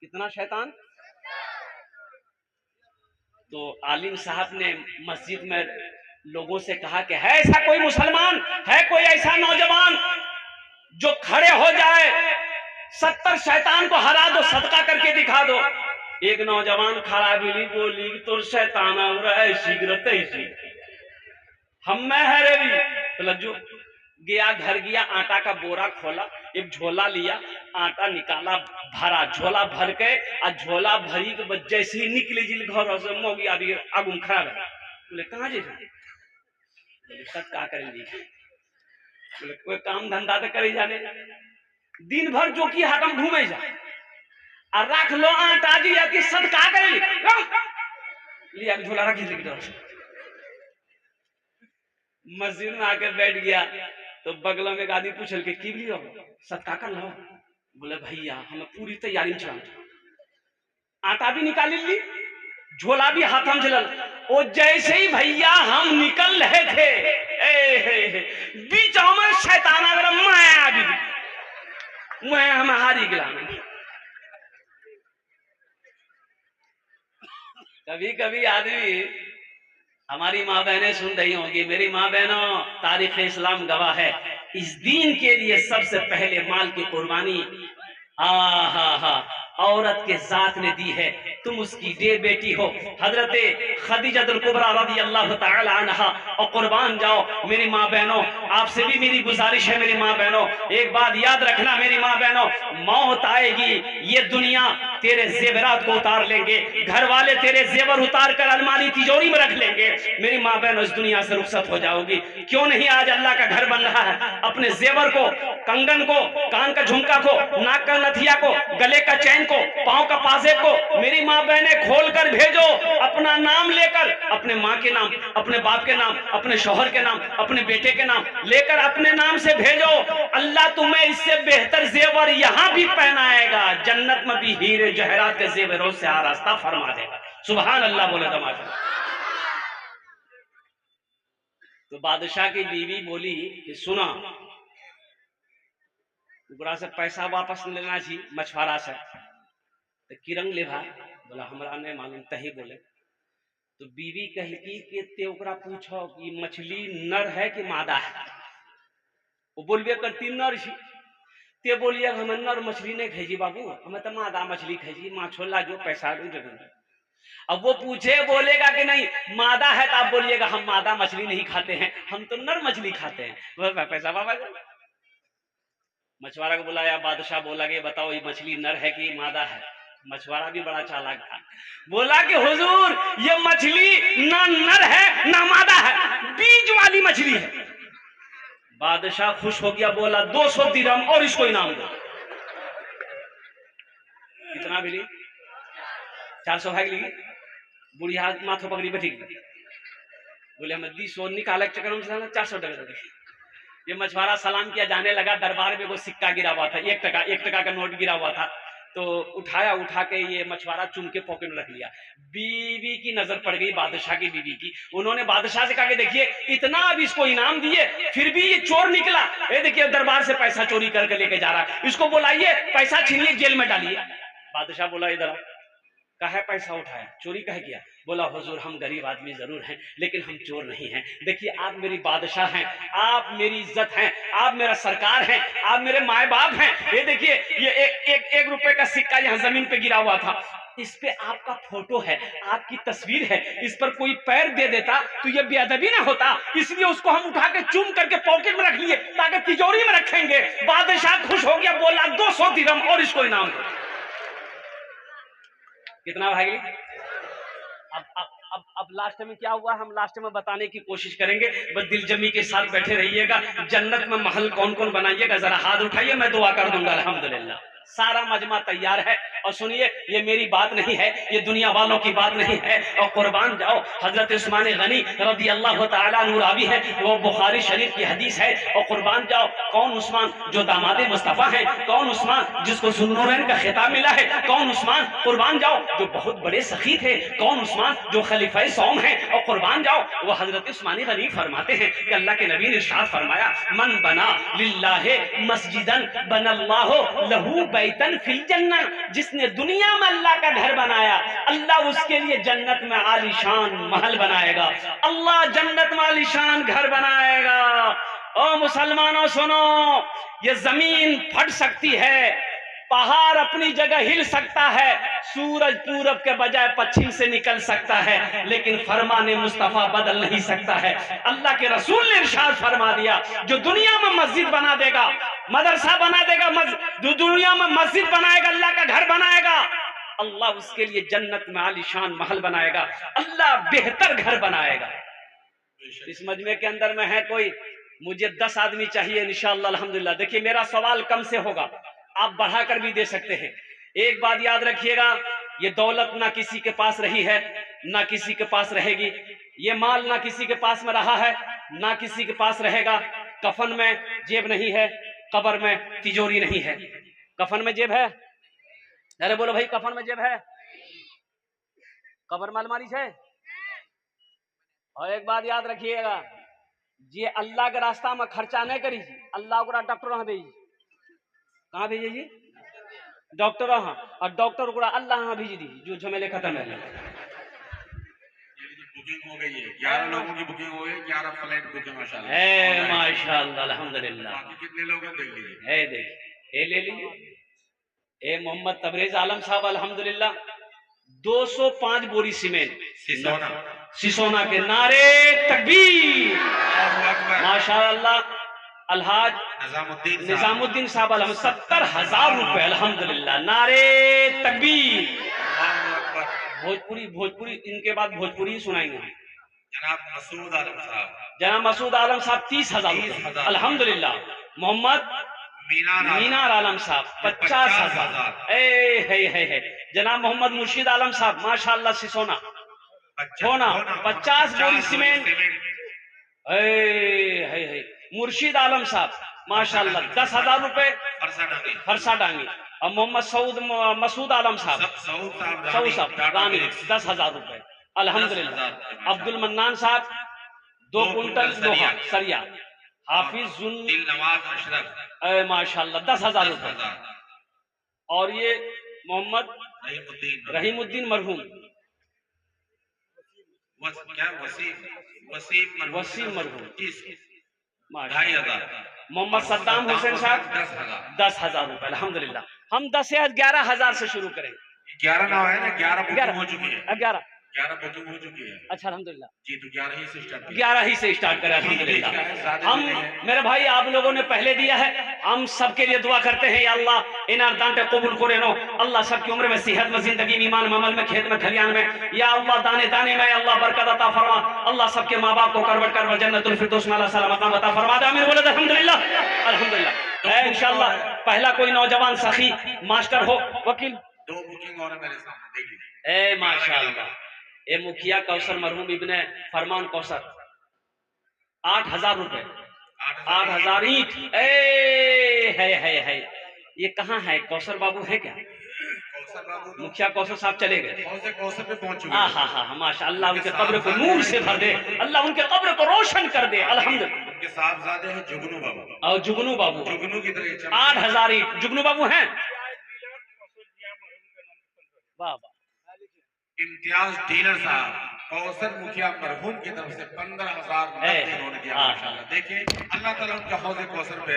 कितना शैतान। तो आलिम साहब ने मस्जिद में लोगों से कहा कि है ऐसा कोई मुसलमान, है कोई ऐसा नौजवान जो खड़े हो जाए, 70 शैतान को हरा दो, सदका करके दिखा दो। एक नौजवान खड़ा भी बोली तो शैतान शीघ्र हम में है रे तो जो गया, घर गया, आटा का बोरा खोला, एक झोला लिया, आटा निकाला, भरा, झोला भर के और झोला भरी के जैसे ही निकले जिल घर से मोगी अभी आगुन खड़ा है। बोले कहाँ जे बोले सब का करेंगे। बोले कोई काम धंधा तो करे जाने, दिन भर जो की हाकम घूमे जा और रख लो आटा जी कि सब का करे लिया झोला रखी लेके मस्जिद में आके बैठ गया। तो बगल में एक आदमी पूछल के की लियो सदका कर लो। बोले भैया हमें पूरी तैयारी में, आटा भी निकाल ली, झोला भी हाथ में चलल। वो जैसे ही भैया हम निकल रहे थे बीच में शैतान अगर मैं हम हारी गया। कभी कभी आदमी, हमारी माँ बहनें सुन रही होंगी, मेरी माँ बहनों तारीख इस्लाम गवाह है, इस दीन के लिए सबसे पहले माल की कुर्बानी औरत के साथ ने दी है। तुम उसकी डे बेटी हो। हजरत खदीजतुल कुबरा रज़ी अल्लाह तआला अन्हा, और कुर्बान जाओ मेरी माँ बहनों, आपसे भी मेरी गुजारिश है मेरी माँ बहनों, एक बात याद रखना मेरी माँ बहनों, मौत आएगी, ये दुनिया तेरे जेवरात को उतार लेंगे, घर वाले तेरे जेवर उतार कर अलमारी तिजोरी में रख लेंगे। मेरी माँ बहनों इस दुनिया से रुखसत हो जाओगी। क्यों नहीं आज अल्लाह का घर बन रहा है, अपने जेवर को, कंगन को, कान का झुमका को, नाक का नथिया को, गले का चैन को, पांव का पाजे को मेरी माँ बहने खोल कर भेजो, अपना नाम लेकर, अपने माँ के नाम, अपने बाप के नाम, अपने शौहर के नाम, अपने बेटे के नाम लेकर अपने नाम से भेजो। अल्लाह तुम्हें इससे बेहतर जेवर यहां भी पहनाएगा, जन्नत में भी हीरे जहरात के जेवरों से आरास्ता फरमा देगा। सुभान अल्लाह बोले दमाशा। तो बादशाह की बीवी बोली कि सुना, ओकरा से पैसा वापस लेना चाहिए मछुआरा से। तो किरंग ले भाई बोला हमरा नहीं मालूम, तही बोले। तो बीवी कहली कि ते ओकरा पूछो कि मछली नर है कि मादा है। वो बोलबे करती नर छी। ते बोलिए हम नर मछली नहीं खेजी बाबू, हमें तो मादा मछली खेजी, माछो ला जो पैसा दो जगह। अब वो पूछे बोलेगा कि नहीं मादा है, तो आप बोलिएगा हम मादा मछली नहीं खाते हैं, हम तो नर मछली खाते हैं, पैसा बाबा। मछुआरा को बुलाया, बादशाह बोला कि बताओ ये मछली नर है कि मादा है। मछुआरा भी बड़ा चालाक था, बोला कि हुजूर ये मछली ना नर है ना मादा है, बीज वाली मछली है। बादशाह खुश हो गया, बोला 200 दिरहम और इसको इनाम दो। कितना मिली? 400 भाग ली। बुढ़िया माथो पकड़ी बैठी, बोले हमें 200 निकाले चक्कर में 400 टका। ये मछुआरा सलाम किया, जाने लगा। दरबार में वो सिक्का गिरा हुआ था, 1 टका का नोट गिरा हुआ था। तो उठाया, उठा के ये मछुआरा चुन के पॉकेट में रख लिया। बीवी की नजर पड़ गई, बादशाह की बीवी की। उन्होंने बादशाह से कहा कि देखिए इतना अब इसको इनाम दिए, फिर भी ये चोर निकला। ये देखिए दरबार से पैसा चोरी करके लेके जा रहा है, इसको बुलाइए, पैसा छीनिए, जेल में डालिए। बादशाह बोला इधर कहे पैसा उठाया, चोरी कहे किया? बोला हुजूर हम गरीब आदमी जरूर हैं लेकिन हम चोर नहीं हैं। देखिए आप मेरी बादशाह हैं, आप मेरी इज्जत हैं, आप मेरा सरकार हैं, आप मेरे माए बाप हैं। ये देखिए ये एक रुपए का सिक्का यहाँ जमीन पे गिरा हुआ था, इस पे आपका फोटो है, आपकी तस्वीर है, इस पर कोई पैर दे देता तो ये बेअदबी ना होता, इसलिए उसको हम उठा के चूम करके पॉकेट में रख लिए ताकि तिजोरी में रखेंगे। बादशाह खुश हो गया, बोला 200 दिरहम और इसको इनाम दो। कितना भाई? अब लास्ट में क्या हुआ हम लास्ट में बताने की कोशिश करेंगे, बस दिलजमी के साथ बैठे रहिएगा। जन्नत में महल कौन कौन बनाइएगा जरा हाथ उठाइए, मैं दुआ कर दूंगा। अल्हम्दुलिल्लाह सारा मजमा तैयार है। और सुनिए ये मेरी बात नहीं है, ये दुनिया वालों की बात नहीं है। और कुर्बान जाओ हजरत उस्मान गनी रज़ी अल्लाह तआला अन्हु रावी है, वो बुखारी शरीफ की हदीस है। और कुर्बान जाओ कौन उस्मान जो दामाद मुस्तफा है, कौन उस्मान जिसको ज़ुन्नूरैन का खिताब मिला है, कौन उस्मान कुर्बान जाओ जो बहुत बड़े सखी थे, कौन उस्मान जो खलीफा सौम है। और कुर्बान जाओ वो हजरत उस्मान गनी फरमाते हैं कि अल्लाह के नबी ने इरशाद फरमाया मन बना लिल्लाहि मस्जिदन बनल्लाहु लहू बैतन फिल जन्ना, जिसने दुनिया में अल्लाह का घर बनाया, अल्लाह उसके लिए जन्नत में आलीशान महल बनाएगा। अल्लाह जन्नत में आलीशान घर बनाएगा। ओ मुसलमानों सुनो, ये जमीन फट सकती है, पहाड़ अपनी जगह हिल सकता है, सूरज पूरब के बजाय पश्चिम से निकल सकता है, लेकिन फरमाने मुस्तफा बदल नहीं सकता है। अल्लाह के रसूल ने इरशाद फरमा दिया, जो दुनिया में मस्जिद बना देगा, मदरसा बना देगा, जो दुनिया में मस्जिद बनाएगा, अल्लाह का घर बनाएगा, अल्लाह उसके लिए जन्नत में आलीशान महल बनाएगा, अल्लाह बेहतर घर बनाएगा। इस मजमे के अंदर में है कोई, मुझे 10 आदमी चाहिए इंशाअल्लाह अल्हम्दुलिल्लाह। देखिए मेरा सवाल कम से होगा, आप बढ़ाकर भी दे सकते हैं। एक बात याद रखिएगा, ये दौलत ना किसी के पास रही है, ना किसी के पास रहेगी। ये माल ना किसी के पास में रहा है, ना किसी के पास रहेगा। कफन में जेब नहीं है, कब्र में तिजोरी नहीं है। कफन में जेब है, अरे बोलो भाई, कफन में जेब है, कब्र में अलमारी है। और एक बात याद रखिएगा, ये अल्लाह के रास्ता में खर्चा नहीं करी, अल्लाह को डॉक्टर हाँ भेजी, कहाँ भेजे जी? डॉक्टर हाँ, और डॉक्टर को अल्लाह हाँ भेज दी, जो झमेले खत्म है। बुकिंग हो गई है, 11 लोगों की बुकिंग हो गई, 11 फ्लाइट बुकिंग माशाल्लाह है, माशाल्लाह अल्हम्दुलिल्लाह। कितने लोग हैं देख लीजिए, है देखिए, ले लीजिए। ए मोहम्मद तबरेज आलम साहब अल्हम्दुलिल्लाह 205 बोरी सीमेंट सिसोना के नारे तकबीर, माशाअल्लाह। अलहाज निजामुद्दीन साहब 70,000 रुपए अल्हम्दुलिल्लाह, नारे तकबीर। भोजपुरी इनके बाद भोजपुरी ही सुनाएंगे। जनाब मसूद आलम साहब 30,000 रुपए अल्हम्दुलिल्लाह। मोहम्मद मीनार आलम साहब 50,000। है जनाब मोहम्मद मुर्शिद आलम साहब माशाअल्लाह सिसोना 50 बोरी सीमेंट। है मुर्शिद आलम साहब माशाअल्लाह 10,000 रुपए फरसा डांगी। और मोहम्मद मसूद आलम साहब रानी 10,000 रुपए अल्हम्दुलिल्लाह। अब्दुल मन्नान साहब 2 कुंटल लोहा सरिया। हाफिज नवाज माशाअल्लाह 10,000 रुपए। और ये मोहम्मद रहीमुद्दीन मरहूम वसीम मरहूम 2,500। मोहम्मद सद्दाम हुसैन साहब 10,000 रुपए अल्हम्दुलिल्लाह। हम 10 से 11,000 से शुरू करेंगे। 11 ना है ना, 11 बुकिंग हो चुकी है। 11 बुकिंग हो चुकी है। अच्छा अल्हम्दुलिल्लाह जी, तो 11 ही से स्टार्ट 11 ही से स्टार्ट करें अल्हम्दुलिल्लाह। हम मेरे भाई आप लोगों ने पहले दिया है, हम सबके लिए दुआ करते हैं या अल्लाह इन अरदान पे कबूल करे नो। अल्लाह सबकी उम्र में, सेहत में, जिंदगी में, ईमान में, अमल में, खेत में, खलियान में, या अल्लाह दाने दाने में अल्लाह बरकत अता फरमा। अल्लाह सबके माँ बाप को करवट कर जन्नतुल फिरदौस में अल्लाह सलामत अता फरमा दे। आमीन बोले अल्हम्दुलिल्लाह अल्हम्दुलिल्लाह। इंशाअल्लाह पहला कोई नौजवान सखी मास्टर हो, वकील 2 बुकिंग और मेरे सामने देख लीजिए। ए माशाअल्लाह। ए मुखिया कौसर मरहूम इब्ने फरमान कौसर 8,000 रुपए 8,000 ईंट। है ये कहाँ है? कौसर बाबू है क्या? मुखिया कौसर साहब चले गए, कौसर पे पहुंच चुके हैं। हाँ माशाअल्लाह, उनके कब्र को नूर से भर दे अल्लाह, उनके कब्र को रोशन कर दे अल्हम्दुलिल्लाह। उनके साहबजादे हैं जुगनू बाबू और जुगनू बाबू जुगनू की तरह 8,000 ईंट जुगनू बाबू हैं। वाह वाह। इम्तियाज डीलर साहब कौसर मुखिया मरहूम की तरफ से 15,000 उन्होंने दिया माशाअल्लाह। देखिए अल्लाह ताला उनके हौज़े कौसर पे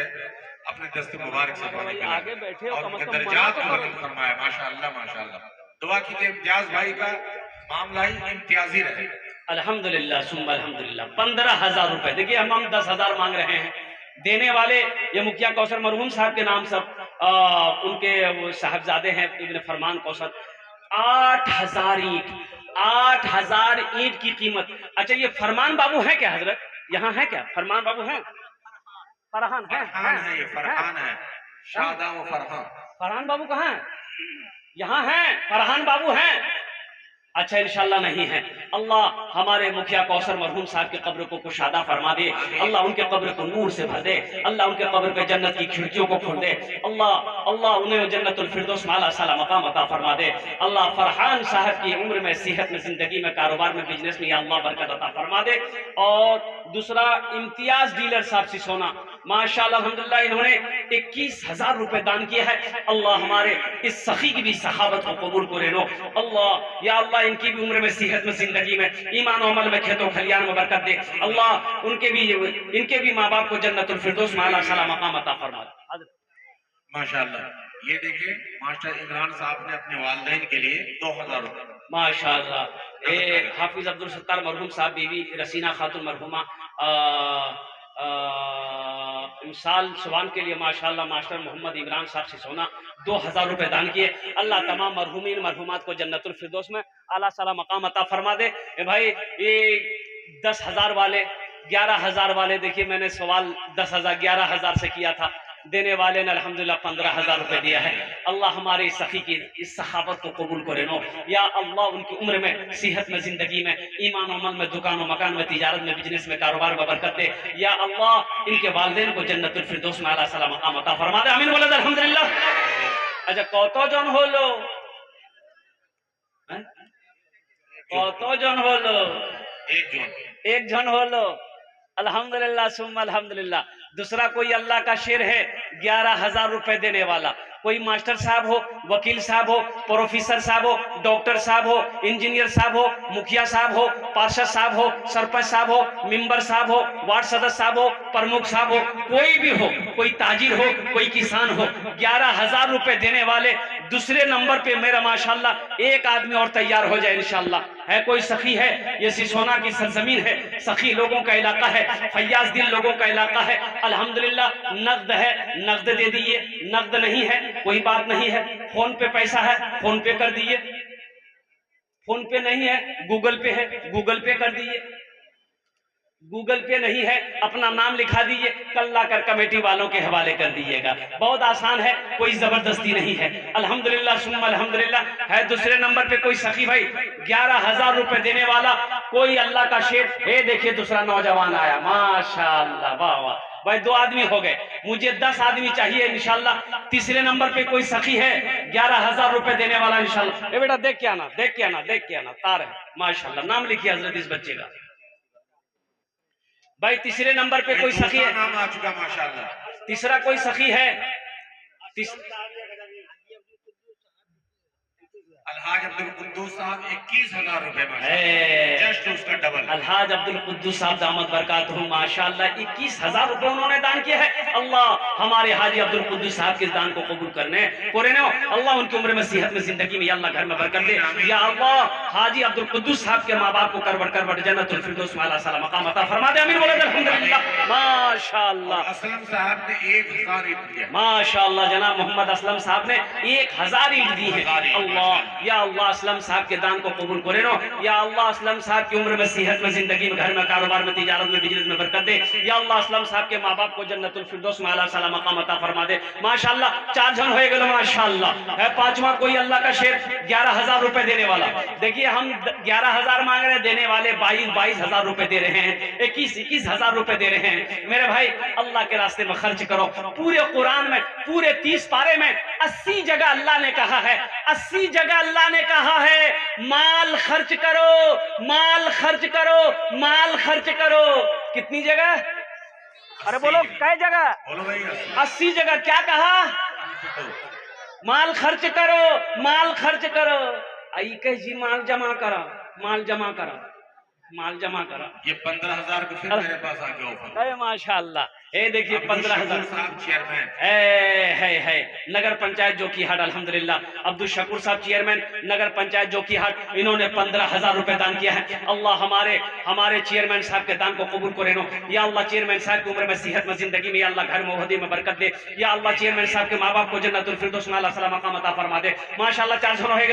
अपने दस्ते मुबारक से पानी पिलाए आगे बैठे और उनके दर्जात को बुलंद फरमाए माशाअल्लाह माशाअल्लाह। दुआ कीजिए इम्तियाज भाई का मामला ही इम्तियाजी रहे अल्हम्दुलिल्लाह सुम्मा अल्हम्दुलिल्लाह। 15,000 रुपए। देखिए हम 10,000 मांग रहे हैं। देने वाले ये मुखिया कौसर मरहूम साहब के नाम सब उनके वो साहबजादे हैं इब्ने फरमान कौसर। 8,000 ईंट 8,000 ईंट की कीमत। अच्छा ये फरमान बाबू है क्या हजरत? यहाँ है क्या फरमान बाबू हैं? फरहान है ये फरहान है शादा व फरहान। फरहान बाबू कहाँ है? यहाँ हैं, फरहान बाबू हैं। अच्छा इंशाल्लाह नहीं है। अल्लाह हमारे मुखिया कौसर मरहूम साहब के कब्र को कुशादा फरमा दे। अल्लाह उनके कब्र को नूर से भर दे। अल्लाह उनके कब्र पे जन्नत की खिड़कियों को खोल दे। अल्लाह उन्हें जन्नतुल फिरदौस में आला साला मकाम अता फरमा दे। अल्लाह फरहान साहब की उम्र में, सेहत में, जिंदगी में, कारोबार में, बिजनेस में या अल्लाह बरकत अता फरमा दे। और दूसरा इम्तियाज डीलर साहब सिसोना माशाल्लाह अल्हम्दुलिल्लाह इन्होंने 21,000 रुपए दान किया है। अल्लाह हमारे इस सखी की भी सहाबत को कबूल करे नो। अल्लाह या अल्लाह इनकी भी उम्र में, सेहत में, जिंदगी में, ईमान और अमल में, खेतों खलियान में बरकत दे। अल्लाह इनके भी माँ बाप को जन्नतुल फिरदौस में आला सला मकाम अता फरमा। माशाल्लाह ये देखिए मास्टर इमरान साहब ने अपने वालिदैन के लिए 2,000 रुपए माशाल्लाह। हाफिज अब्दुल सत्तार मरहूम साहब, बीवी रसीना खातून मरहूमा मिसाल सुबान के लिए माशाल्लाह मास्टर मोहम्मद इमरान साहब से सोना 2,000 रुपए दान किए। अल्लाह तमाम मरहूमीन मरहूमात को जन्नतुल फिरदौस में आला सला मकाम अता फरमा दे। भाई ये 10,000 वाले, 11,000 वाले, देखिए मैंने सवाल 10,000 11,000 से किया था, देने वाले ने अल्हम्दुलिल्लाह 15,000 रुपए दिया है। अल्लाह हमारे सखी की इस सहाबत को कबूल करे नो। या अल्लाह उनकी उम्र में, सेहत में, जिंदगी में, ईमान अमल में, दुकान और मकान में, तिजारत में, बिजनेस में, कारोबार में बरकत दे। या अल्लाह इनके वालिदैन को जन्नतुल फिरदौस में आला सला मकाम अता फरमा दे। आमीन बोले अल्हम्दुलिल्लाह। अच्छा कत जन हलो, कत जन हलो? एक जन हलो। अल्हम्दुलिल्लाह सुम्मा अल्हम्दुलिल्लाह। दूसरा कोई अल्लाह का शेर है 11,000 रुपए देने वाला, कोई मास्टर साहब हो, वकील साहब हो, प्रोफेसर साहब हो, डॉक्टर साहब हो, इंजीनियर साहब हो, मुखिया साहब हो, पार्षद साहब हो, सरपंच साहब हो, मेंबर साहब हो, वार्ड सदस्य साहब हो, प्रमुख साहब हो, कोई भी हो, कोई ताजिर हो, कोई किसान हो, 11,000 रुपए देने वाले दूसरे नंबर पे मेरा माशाल्लाह एक आदमी और तैयार हो जाए इंशाल्लाह। है कोई सखी है, ये सिसोना की सरजमीन है, सखी लोगों का इलाका है, फैयाज दिल लोगों का इलाका है। अल्हम्दुलिल्लाह नकद है, नकद दे दिए, नकद नहीं है कोई बात नहीं है, फोन पे पैसा है फोन पे कर दिए, फोन पे नहीं है गूगल पे है गूगल पे कर दिए, गूगल पे नहीं है अपना नाम लिखा दीजिए, कल लाकर कमेटी वालों के हवाले कर दीजिएगा। बहुत आसान है, कोई जबरदस्ती नहीं है। अल्हम्दुलिल्लाह सुम्मा अल्हम्दुलिल्लाह। है दूसरे नंबर पे कोई सखी भाई 11,000 रुपए देने वाला, कोई अल्लाह का शेर। ये देखिए दूसरा नौजवान आया, माशाअल्लाह, वाह वाह भाई, 2 आदमी हो गए, मुझे 10 आदमी चाहिए इंशाल्लाह। तीसरे नंबर पे कोई सखी है 11,000 रुपए देने वाला इंशाल्लाह। ये बेटा देख के आना, देख के आना, देख के आना, तार है माशाल्लाह। नाम लिखिए हजरत इस बच्चे का। भाई तीसरे नंबर पे कोई सखी है, नाम आ चुका माशाल्लाह। तीसरा कोई सखी है, अलहाज अब्दुल कुद्दूस साहब 21,000 रुपए जस्ट उसका डबल। अलहाज अब्दुल कुद्दूस साहब दामद बरकातहू माशाल्लाह 21,000 रुपए उन्होंने दान किया है। अल्लाह हमारे हाजी अब्दुल कुद्दूस साहब के दान को कबूल करने अल्लाह उनकी उम्र में, सेहत में, जिंदगी में, या अल्लाह घर में बरकत दे। या अल्लाह हाजी अब्दुल कुद्दूस साहब के माँ बाप को करवट करवट जन्नतुल फिरदौस में आला सला मकाम अता फरमा दे। आमीन बोले अल्हम्दुलिल्लाह। माशाल्लाह असलम साहब ने 1,000 ईंट दिया। माशाल्लाह जनाब मोहम्मद असलम साहब ने 1,000 ईंट दी है। अल्लाह या अल्लाह असलम साहब के दान को कबूल करे नो। या अल्लाह असलम साहब की उम्र में, सेहत में, जिंदगी में, घर में, कारोबार में, तिजारत में, बिजनेस में बरकत दे। या अल्लाह असलम साहब के माँ बाप को जन्नतुल फिरदौस में आला सला मकाम अता फरमा दे। माशाल्लाह 4 जन होए गए माशाल्लाह। है 5वां कोई अल्लाह का शेर 11,000 रुपए देने वाला। देखिए हम 11,000 मांग रहे हैं, देने वाले 22,000 रुपए दे रहे हैं, 21,000 रुपए दे रहे हैं। मेरे भाई अल्लाह के रास्ते में खर्च करो। पूरे कुरान में, पूरे 30 पारे में 80 जगह अल्लाह ने कहा है, 80 जगह अल्लाह ने कहा है माल खर्च करो, माल खर्च करो, माल खर्च करो। कितनी जगह? अरे बोलो कई जगह? बोलो भाई 80 जगह। क्या कहा? माल खर्च करो, माल खर्च करो। आई कैसी माल जमा करो, माल जमा करो, माल जमा करो। ये 15,000 को फिर मेरे पास आ गया ऑफर। अरे माशाअल्लाह। ये देखिए 15,000 साहब चेयरमैन है नगर पंचायत जोकीहाट। अल्हम्दुलिल्लाह अब्दुल शकूर साहब चेयरमैन नगर पंचायत जोकीहाट, इन्होंने 15,000 रुपए दान किया है। अल्लाह हमारे चेयरमैन साहब के दान को कबूल करे नो। या अल्लाह चेयरमैन साहब की उम्र में, सेहत में, जिंदगी में, या अल्लाह घर में, ओहदे में बरकत दे। या अल्लाह चेयरमैन साहब के माँ बाप को जन्नतुल फिरदौस में आला सला मकाम अता फरमा दे। माशाअल्लाह 4 जन हो गए।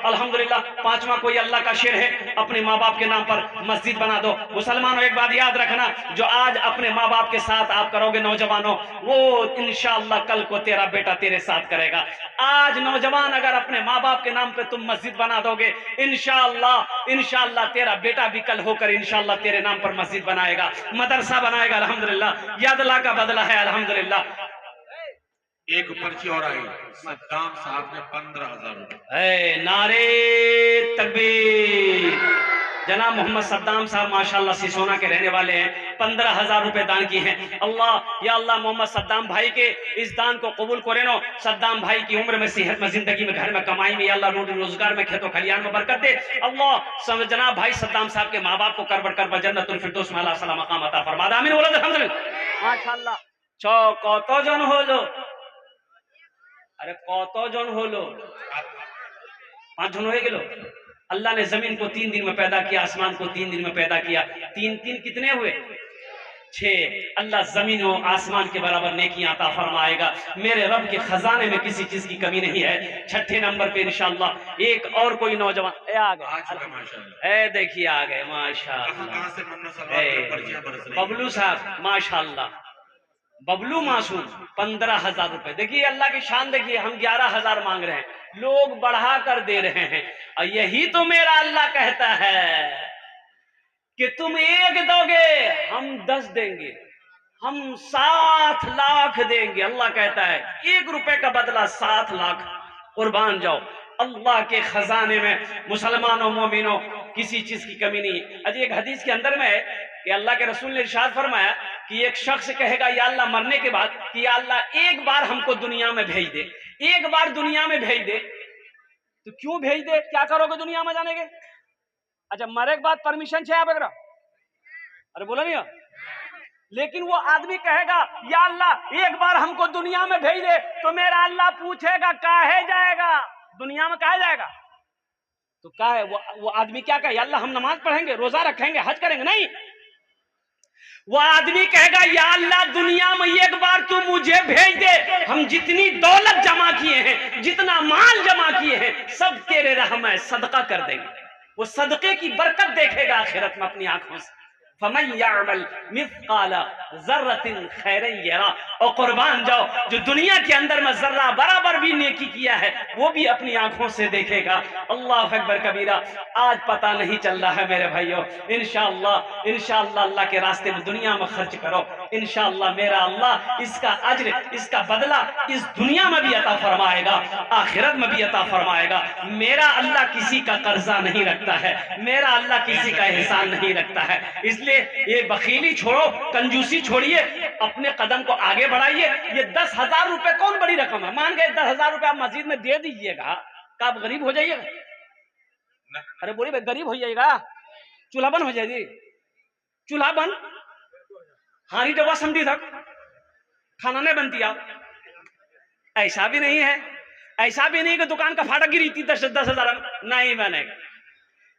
अल्हम्दुलिल्लाह 5वां कोई अल्लाह का शेर है, अपने माँ बाप के नाम पर मस्जिद बना दो। मुसलमानों एक बात याद रखना, जो आज अपने माँ बाप के साथ आप करोगे नौजवानों, वो इंशाअल्लाह कल को तेरा बेटा तेरे साथ करेगा। आज नौजवान अगर अपने माँ बाप के नाम पे तुम मस्जिद बना दोगे, इंशाअल्लाह तेरा बेटा भी कल होकर इंशाअल्लाह तेरे नाम पर मस्जिद बनाएगा, मदरसा बनाएगा। अल्हम्दुलिल्लाह यादला का बदला है। अल्हम्दुलिल्लाह एक पर्ची और आई, सद्दाम साहब ने 15,000 रुपए। नारे तकबीर, जनाब मोहम्मद सद्दाम साहब माशाल्लाह सिसोना के रहने वाले हैं, 15,000 रुपए दान किए हैं। अल्लाह या अल्लाह मोहम्मद सद्दाम भाई के इस दान को कबूल करे नो। सद्दाम भाई की उम्र में, सेहत में, जिंदगी में, घर में, कमाई में, या अल्लाह रोटी रोजगार में, खेतों खलियान में बरकत दे। अल्लाह जनाब भाई सद्दाम साहब के माँ बाप को करबट करबा जन्नतुल फिरदौस में अल्लाह सलाम मकाम अता फरमा दे। आमीन बोलो अल्हम्दुलिल्लाह। माशाल्लाह কতজন হলো? अरे কতজন হলো? 5 जन हो गए। अल्लाह ने जमीन को 3 दिन में पैदा किया, आसमान को 3 दिन में पैदा किया। 3 3 कितने हुए? 6। अल्लाह जमीन और आसमान के बराबर नेकियां अता फरमाएगा। मेरे रब के खजाने में किसी चीज की कमी नहीं है। 6ठे नंबर पे इंशाअल्लाह एक और कोई नौजवान आ गए। देखिए आ गए माशाअल्लाह। बबलू साहब माशाअल्लाह, बबलू मासूम 15,000 रुपए। देखिए अल्लाह की शान, देखिए हम 11,000 मांग रहे हैं, लोग बढ़ा कर दे रहे हैं। और यही तो मेरा अल्लाह कहता है कि तुम 1 दोगे हम 10 देंगे, हम 7 लाख देंगे। अल्लाह कहता है 1 रुपए का बदला 7 लाख। कुर्बान जाओ, अल्लाह के खजाने में मुसलमानों मोमिनों किसी चीज की कमी नहीं है। अजी एक हदीस के अंदर में है कि अल्लाह के रसूल ने इरशाद फरमाया कि एक शख्स कहेगा या अल्लाह मरने के बाद कि या अल्लाह एक बार हमको दुनिया में भेज दे, एक बार दुनिया में भेज दे। तो क्यों भेज दे? क्या करोगे दुनिया में जाने के? अच्छा मरे के बाद परमिशन चाहिए वगैरह? अरे बोला नहीं। लेकिन वो आदमी कहेगा या अल्लाह एक बार हमको दुनिया में भेज दे, तो मेरा अल्लाह पूछेगा काहे जाएगा दुनिया में, काहे जाएगा? तो क्या है वो आदमी क्या कहे? या अल्लाह हम नमाज पढ़ेंगे, रोजा रखेंगे, हज करेंगे। नहीं, वो आदमी कहेगा या अल्लाह दुनिया में एक बार तू मुझे भेज दे, हम जितनी दौलत जमा किए हैं, जितना माल जमा किए हैं, सब तेरे राह में सदका कर देंगे। वो सदके की बरकत देखेगा आखिरत में अपनी आंखों से। फमन यअमल मिस्काल ज़र्रतिन खैरन यरा। और कुर्बान जाओ, जो दुनिया के अंदर में जर्रा बराबर भी नेकी किया है वो भी अपनी आंखों से देखेगा। अल्लाह अकबर कबीरा। आज पता नहीं चल रहा है मेरे भाइयों, इंशाअल्लाह इंशाअल्लाह अल्लाह के रास्ते में दुनिया में खर्च करो। इंशाअल्लाह मेरा अल्लाह इसका अज्र, इसका बदला इस दुनिया में भी अता फरमाएगा, आखिरत में भी अता फरमाएगा। मेरा अल्लाह किसी का कर्जा नहीं रखता है, मेरा अल्लाह किसी का एहसान नहीं रखता है। इसलिए ये बखीली छोड़ो, कंजूसी छोड़िए, अपने कदम को आगे बढ़ाइए। ये 10,000 रुपए कौन बड़ी रकम है? मान गए 10,000 रुपए आप मस्जिद में दे दीजिएगा, क्या आप गरीब हो जाइएगा? अरे बोलिए गरीब हो जाइएगा? चूल्हा बंद हो जाएगी, चूल्हा बंद, हारी डब्बा समझी तक खाना नहीं बनती। आप ऐसा भी नहीं है, ऐसा भी नहीं कि दुकान का फाटक गिरी थी 10,000 नहीं बनेगा।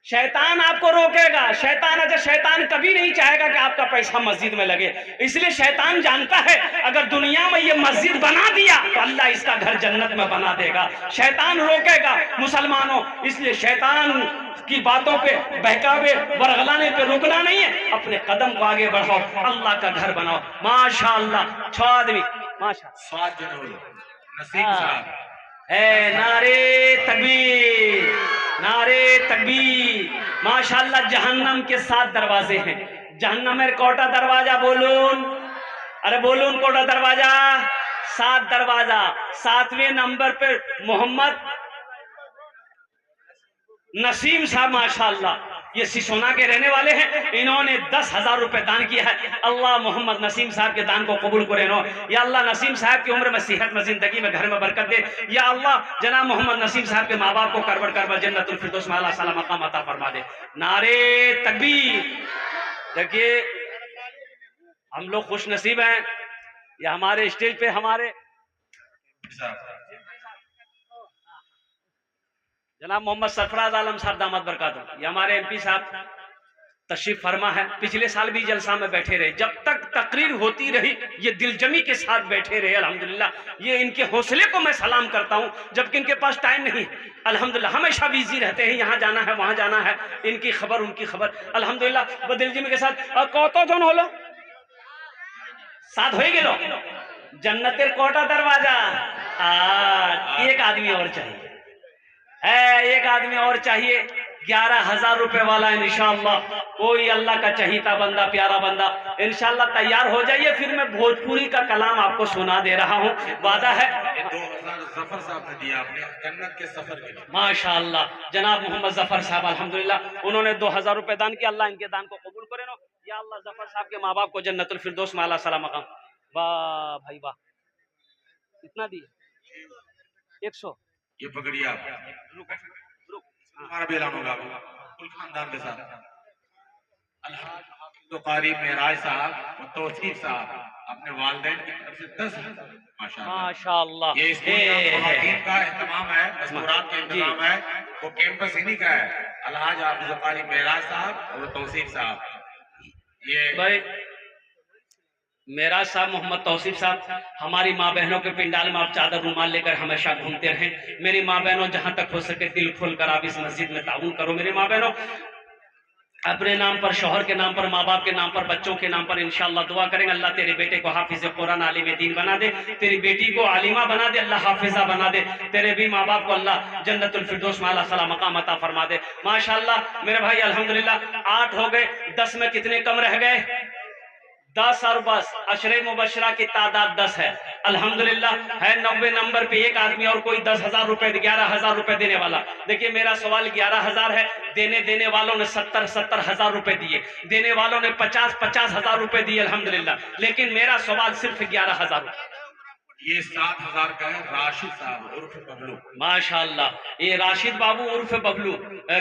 शैतान आपको रोकेगा। शैतान, अच्छा शैतान कभी नहीं चाहेगा कि आपका पैसा मस्जिद में लगे। इसलिए शैतान जानता है अगर दुनिया में ये मस्जिद बना दिया तो अल्लाह इसका घर जन्नत में बना देगा। शैतान रोकेगा मुसलमानों। इसलिए शैतान की बातों पे, बहकावे, बरगलाने पे रुकना नहीं है, अपने कदम को आगे बढ़ाओ, अल्लाह का घर बनाओ। माशाअल्लाह 6 आदमी, माशाअल्लाह 7 जन हो। नसीम साहब नारे तकबीर, नारे तकबीर। माशाअल्लाह जहन्नम के 7 दरवाजे हैं। जहन्नमेर कोटा दरवाजा बोलून, अरे बोलून कोटा दरवाजा, 7 दरवाजा। 7वें नंबर पे मोहम्मद नसीम साहब माशाअल्लाह, ये सिसोना के रहने वाले हैं। इन्होंने 10,000 रुपए दान किया है। अल्लाह मोहम्मद नसीम साहब के दान को कबूल करे नो। या अल्लाह नसीम साहब की उम्र में, सेहत में, जिंदगी में, घर में बरकत दे। या अल्लाह जनाब मोहम्मद नसीम साहब के माँ बाप को करबट करबट जन्नतुल फिरदौस में अल्लाह सलाम मकाम अता फरमा दे। नारे तकबीर। देखिए हम लोग खुश नसीब हैं, ये हमारे स्टेज पे हमारे जनाब मोहम्मद सरफराज आलम साहब दामद बरकातहू, ये हमारे MP साहब तशरीफ फरमा है। पिछले साल भी जलसा में बैठे रहे, जब तक तकरीर होती रही ये दिलजमी के साथ बैठे रहे। अल्हम्दुलिल्लाह ये इनके हौसले को मैं सलाम करता हूँ, जबकि इनके पास टाइम नहीं। अल्हम्दुलिल्लाह हमेशा बिजी रहते हैं, यहाँ जाना है वहाँ जाना है, इनकी खबर उनकी खबर। अल्हम्दुलिल्लाह वो दिलजमी के साथ। कत जन होलो? 7 हो गेलो। जन्नतेर कोटा दरवाजा। एक आदमी और चाहिए है, एक आदमी और चाहिए। 11,000 रुपए वाला है इंशाअल्लाह। कोई अल्लाह का चहीता बंदा, प्यारा बंदा, इंशाअल्लाह तैयार हो जाइए, फिर मैं भोजपुरी का कलाम आपको सुना दे रहा हूँ, वादा है। 2000 जफर साहब ने दिया आपने जन्नत के सफर के लिए। माशाअल्लाह जनाब मोहम्मद जफर साहब अल्हम्दुलिल्लाह, उन्होंने 2000 रुपए दान किया। अल्लाह इनके दान को कबूल करे नो। या अल्लाह जफर साहब के माँ बाप को जन्नतुल फिरदौस में आला सला मकाम। वाह भाई वाह, कितना दिए? 100। ये पकड़िए आप, हमारा भी ऐलान होगा कुल खानदान के साथ। अलहाज हाफिज कारी मेराज साहब और तौसीफ साहब अपने वालिदैन की तरफ से 10,000 माशाअल्लाह। ये स्कूल का इंतजाम है, मस्तूरात का इंतजाम है, वो कैंपस इन्हीं का है। अलहाज हाफिज कारी मेराज साहब और तौसीफ साहब। ये भाई मेराज साहब, मोहम्मद तौसीफ साहब, हमारी माँ बहनों के पिंडाल में आप चादर रुमाल लेकर हमेशा घूमते रहें। मेरी माँ बहनों, जहां तक हो सके दिल खोल कर आप इस मस्जिद में ताउन करो। मेरी माँ बहनों, अपने नाम पर, शौहर के नाम पर, माँ बाप के नाम पर, बच्चों के नाम पर इंशाअल्लाह दुआ करेंगे। अल्लाह तेरे बेटे को हाफिज कुरान आलिम दीन बना दे, तेरी बेटी को आलिमा बना दे, अल्लाह हाफिजा बना दे, तेरे भी माँ बाप को अल्लाह जन्नतुल फिरदौस में आला सला मकाम अता फरमा दे। माशाअल्लाह मेरे भाई अल्हम्दुलिल्लाह 8 हो गए, 10 में कितने कम रह गए? 10 और बस। अशरे मुबशरा की तादाद 10 है अल्हम्दुलिल्लाह। है 90 नंबर पे एक आदमी और कोई 10,000 रुपए, 11,000 रुपए देने वाला। देखिए मेरा सवाल 11,000 है, देने वालों ने 70,000 रुपए दिए, देने वालों ने 50,000 रुपए दिए अल्हम्दुलिल्लाह। लेकिन मेरा सवाल सिर्फ 11,000 रुपए। ये 7,000 का है राशिद साहब उर्फ बबलू। माशाअल्लाह, ये राशिद बाबू उर्फ बबलू,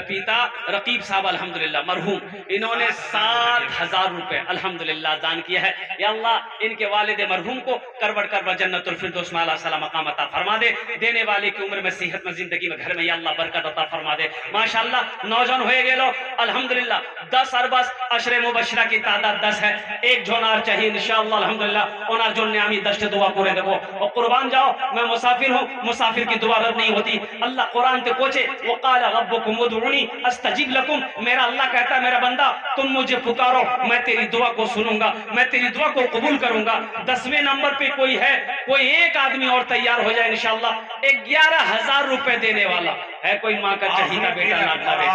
पिता रकीब साहब अल्हम्दुलिल्लाह मरहूम, इन्होंने 7,000 रुपए अल्हम्दुलिल्लाह दान किया है। या अल्लाह इनके वालिद मरहूम को करवट करवट जन्नतुल फिरदौस में आला सला मकाम अता फरमा दे, देने वाले की उम्र में, सेहत में, जिंदगी में, घर में या अल्लाह बरकत अता फरमा दे। माशाअल्लाह नौजवान होए गेलो अल्हम्दुलिल्लाह। 10 और बस अशरे मुबशरा की तादाद 10 है। एक जोनार चाहिए इंशाअल्लाह अल्हम्दुलिल्लाह। ओनार जोन ने आमी 10 दुआ पूरे देबो और कुर्बान जाओ। मैं मुसाफिर हूँ, मुसाफिर की दुआ रद्द नहीं होती। अल्लाह कुरान ते पूछे, वो काला रब्बुकुम उदउनी अस्तजिब लकुम। मेरा अल्लाह कहता है, मेरा बंदा तुम मुझे पुकारो, मैं तेरी दुआ को सुनूंगा, मैं तेरी दुआ को कबूल करूंगा। 10वें नंबर पे कोई है, कोई एक आदमी और तैयार हो जाए इंशाअल्लाह। 11,000 रुपए देने वाला है कोई माँ का चहीता बेटा, लाडला बेटा,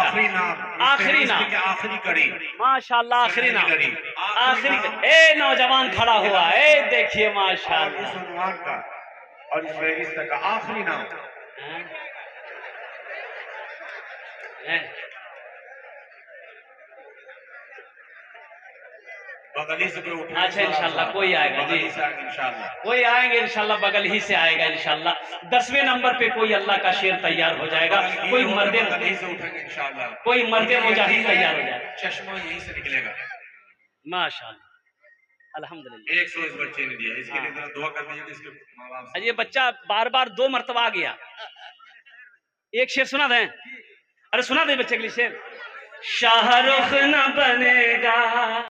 आखिरी नाम, आखिरी कड़ी। माशाअल्लाह आखिरी नाम, आखिरी। ए नौजवान खड़ा हुआ, ए देखिए माशाअल्लाह, का और इस फहरिस्त का आखिरी नाम। बगली से कोई उठा। अच्छा इंशाल्लाह कोई आएगा जी, इंशाल्लाह कोई आएंगे इंशाल्लाह, बगल ही से आएगा इंशाल्लाह। 10वें नंबर पे कोई अल्लाह का शेर तैयार हो जाएगा, कोई मर्दे से उठेंगे इंशाल्लाह, कोई मर्दे मुजाहिद तैयार हो जाएगा। चश्मा यहीं से निकलेगा माशाअल्लाह अल्हम्दुलिल्लाह। 100 इस बच्चे ने दिया, इसके लिए जरा दुआ कर दीजिए इसके माँ बाप से। ये बच्चा बार बार 2 मरतबा आ गया। एक शेर सुना दें? अरे सुना दे बच्चे के लिए शेर। शाहरुख न बनेगा